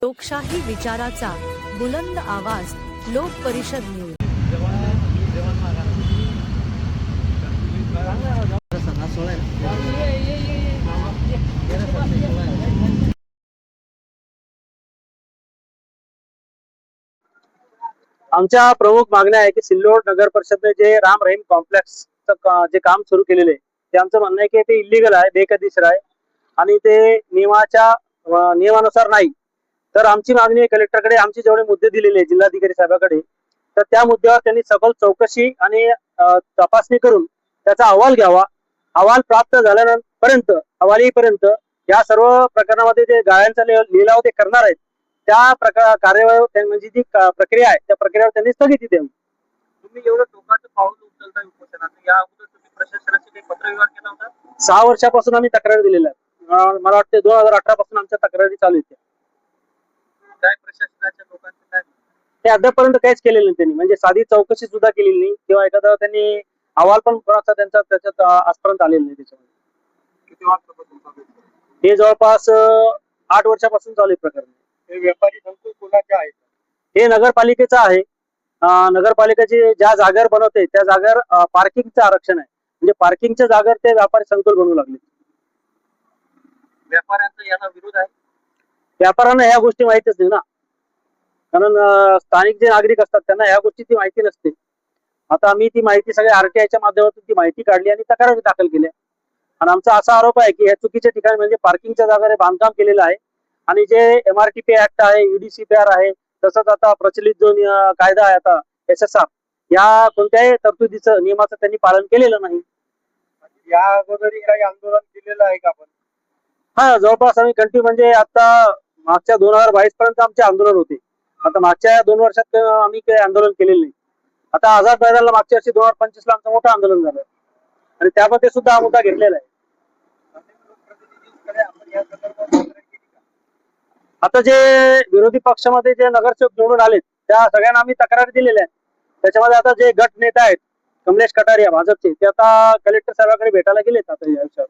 लोकशाही विचाराचा बुलंद आवाज लोक परिषद न्यूज। आमच्या प्रमुख मागण्या आहे की सिल्लोड नगर परिषदने जे राम रहीम कॉम्प्लेक्स जे काम सुरू केलेले ते आमचं म्हणणं आहे की ते इल्लीगल आहे, बेकायदेशीर आहे आणि ते नियमानुसार नाही। तर आमची मागणी आहे कलेक्टरकडे, आमचे जेवढे मुद्दे दिलेले जिल्हाधिकारी साहेबांकडे, तर त्या मुद्द्यावर त्यांनी सखोल चौकशी आणि तपासणी करून त्याचा अहवाल घ्यावा। अहवाल प्राप्त झाल्यापर्यंत अहवालीपर्यंत या सर्व प्रकरणामध्ये जे गाळ्यांचा लिलाव ते करणार आहेत त्या कार्यवाही म्हणजे जी प्रक्रिया आहे त्या प्रक्रियेवर त्यांनी स्थगिती द्यावी। तुम्ही एवढं टोकाचं पाऊल उचलता उपोषणाचं, या अगोदर तुम्ही प्रशासनाशी काही पत्रव्यवहार केला होता? 6 वर्षापासून आम्ही तक्रार दिलेल्या आहेत। मला वाटते 2018 पासून आमच्या तक्रारी चालू आहेत। काय प्रशासनाच्या लोकांचं काय ते अद्यापर्यंत काहीच केलेलं नाही त्यांनी, म्हणजे साधी चौकशी सुद्धा केलेली नाही किंवा एखादा त्यांनी अहवाल पण कोणाचा त्यांचा त्याच्यात आजपर्यंत आलेला नाही। त्याच्यामध्ये किती वाजतापासून हे जवळपास 8 वर्षापासून चालू आहे प्रकरण। हे व्यापारी संकुल कोणाचे आहेत? हे नगरपालिकेचं आहे। नगरपालिकेची ज्या जागेवर बनवते त्या जागेवर पार्किंगचं आरक्षण आहे, म्हणजे पार्किंगच्या जागेवर ते व्यापारी संकुल बनवू लागले। व्यापाऱ्यांचा याला विरोध आहे? व्यापाऱ्यांना ह्या गोष्टी माहितीच नाही ना, कारण स्थानिक जे नागरिक असतात त्यांना ह्या गोष्टीची माहिती नसते। आता आम्ही ती माहिती सगळ्या आरटीआयच्या माध्यमातून ती माहिती काढली आणि तक्रारी दाखल केल्या। आणि आमचा असा आरोप आहे की या चुकीच्या ठिकाणी म्हणजे पार्किंगच्या जागेवर बांधकाम केलेलं आहे आणि जे MRTP ऍक्ट आहे, UDCPR आहे, तसंच आता प्रचलित जो कायदा आहे आता SSR, या कोणत्याही तरतुदीचं नियमाचं त्यांनी पालन केलेलं नाही। या अगोदरही काही आंदोलन केलेलं आहे का आपण? हा, जवळपास आम्ही कंटिन्यू म्हणजे आता मागच्या 2022 पर्यंत आमचे आंदोलन होते। आता मागच्या 2 वर्षात आम्ही काही आंदोलन केलेलं नाही। आता आझाद मैदानाला मागच्या वर्षी 2025 ला आमचं मोठं आंदोलन झालं आणि त्यामध्ये सुद्धा हा मुद्दा घेतलेला आहे। आता जे विरोधी पक्षामध्ये जे नगरसेवक निवडून आलेत त्या सगळ्यांना आम्ही तक्रारी दिलेल्या आहेत। त्याच्यामध्ये आता जे गट नेता आहेत कमलेश कटारिया भाजपचे, ते आता कलेक्टर साहेबांकडे भेटायला गेलेत आता या विषयावर।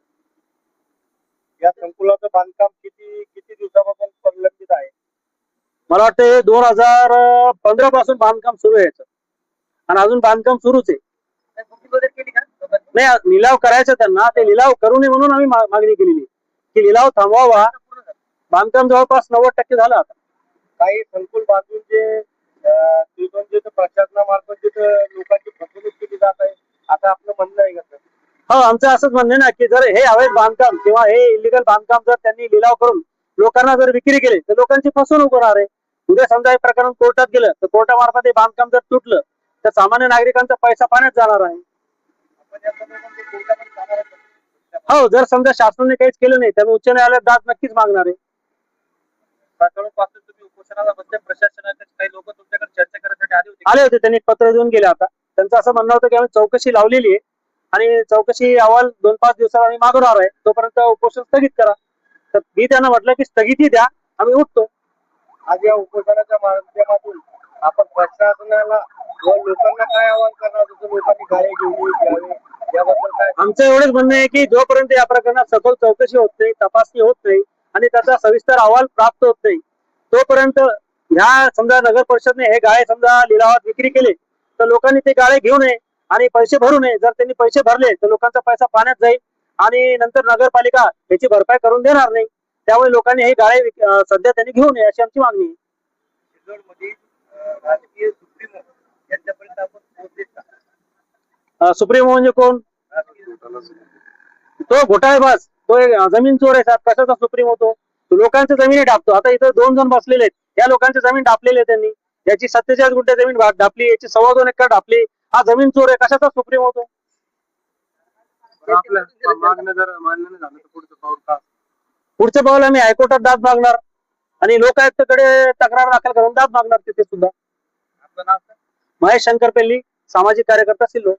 या संकुलाचं बांधकाम किती दिवसापासून प्रलंबित आहे? मला वाटतं 2015 पासून बांधकाम सुरू आहे आणि अजून बांधकाम सुरूच आहे। नाही, लिलाव करायचा त्यांना, ते लिलाव करू नये म्हणून आम्ही मागणी केलेली की लिलाव थांबवावा। बांधकाम जवळपास 90% झालं। आता काही संकुल बांधून जे प्रशासनामार्फत जिथं लोकांची फसवणूक केली जात आहे, आता आपलं म्हणणं आहे का सर? हो, आमचं असंच म्हणणं ना की जर हे अवैध बांधकाम किंवा हे इलिगल बांधकाम जर त्यांनी लिलाव करून लोकांना जर विक्री केली तर लोकांची फसवणूक होणार आहे। उद्या समजा हे प्रकरण कोर्टात गेलं तर कोर्टामार्फत हे बांधकाम जर तुटलं तर सामान्य नागरिकांचा पैसा पाण्यात जाणार आहे। हो, जर समजा शासनाने काहीच केलं नाही तर उच्च न्यायालयात दाद नक्कीच मागणार आहे। तुम्ही उपोषणाला बसले, प्रशासनाचे काही लोक तुमच्याकडे चर्चा करण्यासाठी आले होते, त्यांनी पत्र देऊन गेले। आता त्यांचं असं म्हणणं होतं की आम्ही चौकशी लावलेली आहे आणि चौकशी अहवाल 2-5 दिवसात आम्ही मागवणार आहे, तोपर्यंत उपोषण स्थगित करा। तर मी त्यांना म्हटलं की स्थगिती द्या, आम्ही उठतो। आज या उपोषणाच्या माध्यमातून आपण प्रशासनाला व लोकांना काय आवाहन करणार, जसं लोकांनी गाळे घेऊन घ्यावे याबद्दल काय? आमचं एवढंच म्हणणं आहे की जोपर्यंत या प्रकरणात सखोल चौकशी होत नाही, तपासणी होत नाही आणि त्याचा सविस्तर अहवाल प्राप्त होत नाही, तोपर्यंत ह्या समजा नगर परिषदने हे गाळे समजा लिलावात विक्री केले तर लोकांनी ते गाळे घेऊ नये आणि पैसे भरू नये। जर त्यांनी पैसे भरले तर लोकांचा पैसा पाण्यात जाईल आणि नंतर नगरपालिका याची भरपाई करून देणार नाही। त्यामुळे लोकांनी हे गाळे सध्या त्यांनी घेऊ नये अशी आमची मागणी आहे। राजकीय सुप्रीमो यांच्यापर्यंत आपण पोहोचले का? सुप्रीमो म्हणजे कोण? तो घोटाळेबाज, तो एक जमीन चोर आहे साहेब। कशाचा सुप्रीम होतो? लोकांच्या जमिनी डापतो। आता इथं 2 जण बसलेले आहेत, या लोकांची जमीन डापलेली आहे त्यांनी। याची 47 गुंठे जमीन डापली, याची 2.25 एकर डापली। हा जमीन चोर आहे, कशाचा सुप्रीम होतो? आपल्या मागणं जर मान्य नाही झालं तर पुढचं पाऊल का? पुढचं पाऊल आम्ही हायकोर्टात दाद मागणार आणि लोकायुक्तकडे तक्रार दाखल करून दाद मागणार तिथे सुद्धा। आपलं नाव? महेश शंकर पेल्ली, सामाजिक कार्यकर्ता सिल्लोड।